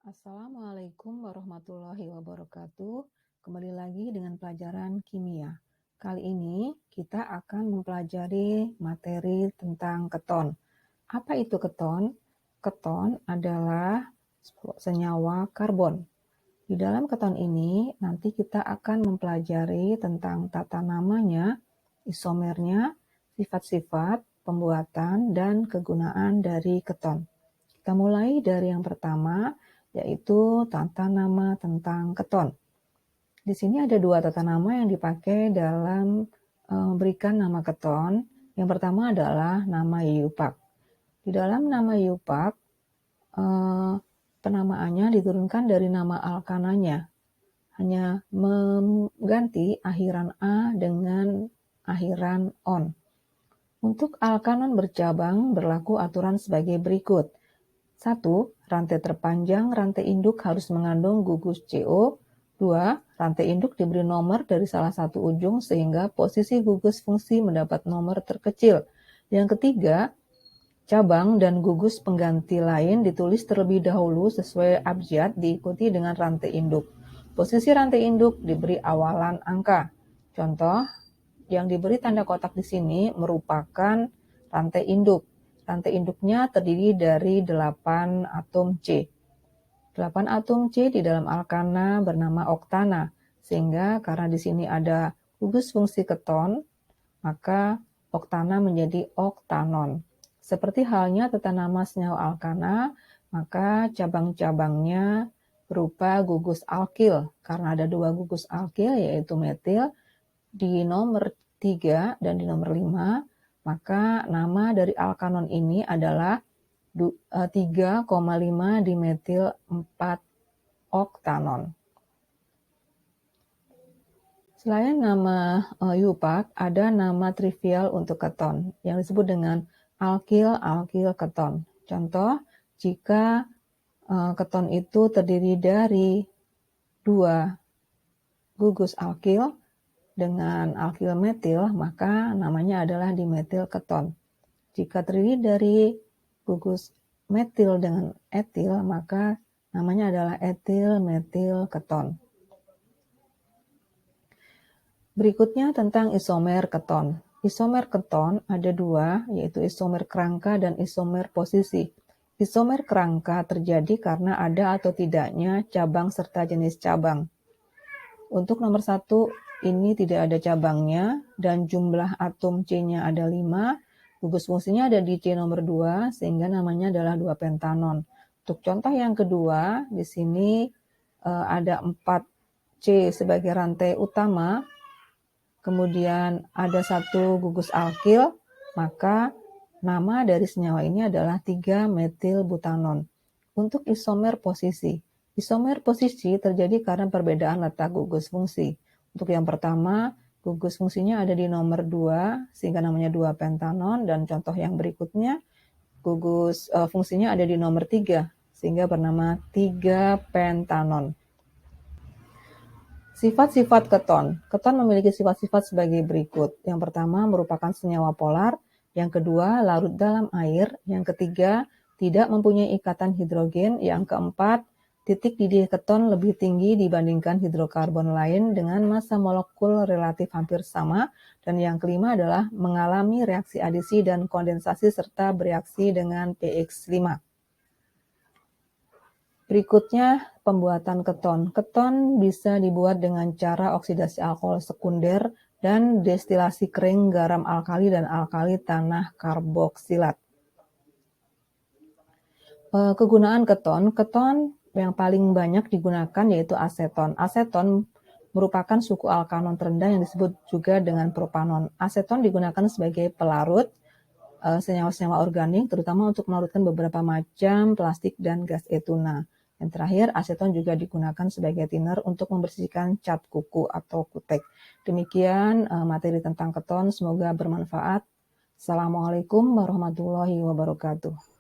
Assalamualaikum warahmatullahi wabarakatuh. Kembali lagi dengan pelajaran kimia. Kali ini kita akan mempelajari materi tentang keton. Apa itu keton? Keton adalah senyawa karbon. Di dalam keton ini nanti kita akan mempelajari tentang tata namanya, isomernya, sifat-sifat, pembuatan, dan kegunaan dari keton. Kita mulai dari yang pertama, yaitu tata nama tentang keton. Di sini ada dua tata nama yang dipakai dalam memberikan nama keton. Yang pertama adalah nama IUPAC. Di dalam nama IUPAC, penamaannya diturunkan dari nama alkananya. Hanya mengganti akhiran A dengan akhiran on. Untuk alkanon bercabang berlaku aturan sebagai berikut. 1. Rantai terpanjang rantai induk harus mengandung gugus CO. 2. Rantai induk diberi nomor dari salah satu ujung sehingga posisi gugus fungsi mendapat nomor terkecil. Yang ketiga, cabang dan gugus pengganti lain ditulis terlebih dahulu sesuai abjad diikuti dengan rantai induk. Posisi rantai induk diberi awalan angka. Contoh, yang diberi tanda kotak di sini merupakan rantai induk. Rantai induknya terdiri dari 8 atom C. 8 atom C di dalam alkana bernama oktana, sehingga karena di sini ada gugus fungsi keton, maka oktana menjadi oktanon. Seperti halnya tata nama senyawa alkana, maka cabang-cabangnya berupa gugus alkil. Karena ada dua gugus alkil, yaitu metil, di nomor 3 dan di nomor 5, maka nama dari alkanon ini adalah 3,5 dimetil 4 oktanon. Selain nama IUPAC, ada nama trivial untuk keton yang disebut dengan alkil-alkil keton. Contoh, jika keton itu terdiri dari 2 gugus alkil dengan alkil metil, maka namanya adalah dimetil keton. Jika terdiri dari gugus metil dengan etil, maka namanya adalah etil metil keton. Berikutnya tentang isomer keton. Isomer keton ada dua, yaitu isomer kerangka dan isomer posisi. Isomer kerangka terjadi karena ada atau tidaknya cabang serta jenis cabang. Untuk nomor 1, ini tidak ada cabangnya dan jumlah atom C-nya ada 5. Gugus fungsinya ada di C nomor 2 sehingga namanya adalah 2 pentanon. Untuk contoh yang kedua, di sini ada 4 C sebagai rantai utama. Kemudian ada 1 gugus alkil, maka nama dari senyawa ini adalah 3 metil butanon. Untuk isomer posisi. Isomer posisi terjadi karena perbedaan letak gugus fungsi. Untuk yang pertama, gugus fungsinya ada di nomor 2, sehingga namanya 2 pentanon. Dan contoh yang berikutnya, gugus fungsinya ada di nomor 3, sehingga bernama 3 pentanon. Sifat-sifat keton. Keton memiliki sifat-sifat sebagai berikut. Yang pertama merupakan senyawa polar. Yang kedua, larut dalam air. Yang ketiga, tidak mempunyai ikatan hidrogen. Yang keempat, titik didih keton lebih tinggi dibandingkan hidrokarbon lain dengan massa molekul relatif hampir sama. Dan yang kelima adalah mengalami reaksi adisi dan kondensasi serta bereaksi dengan pH 5. Berikutnya, pembuatan keton. Keton bisa dibuat dengan cara oksidasi alkohol sekunder dan destilasi kering garam alkali dan alkali tanah karboksilat. Kegunaan keton. Keton yang paling banyak digunakan yaitu aseton. Aseton merupakan suku alkanon terendah yang disebut juga dengan propanon. Aseton digunakan sebagai pelarut senyawa-senyawa organik, terutama untuk melarutkan beberapa macam plastik dan gas etuna. Yang terakhir, aseton juga digunakan sebagai thinner untuk membersihkan cat kuku atau kutek. Demikian materi tentang keton, semoga bermanfaat. Assalamualaikum warahmatullahi wabarakatuh.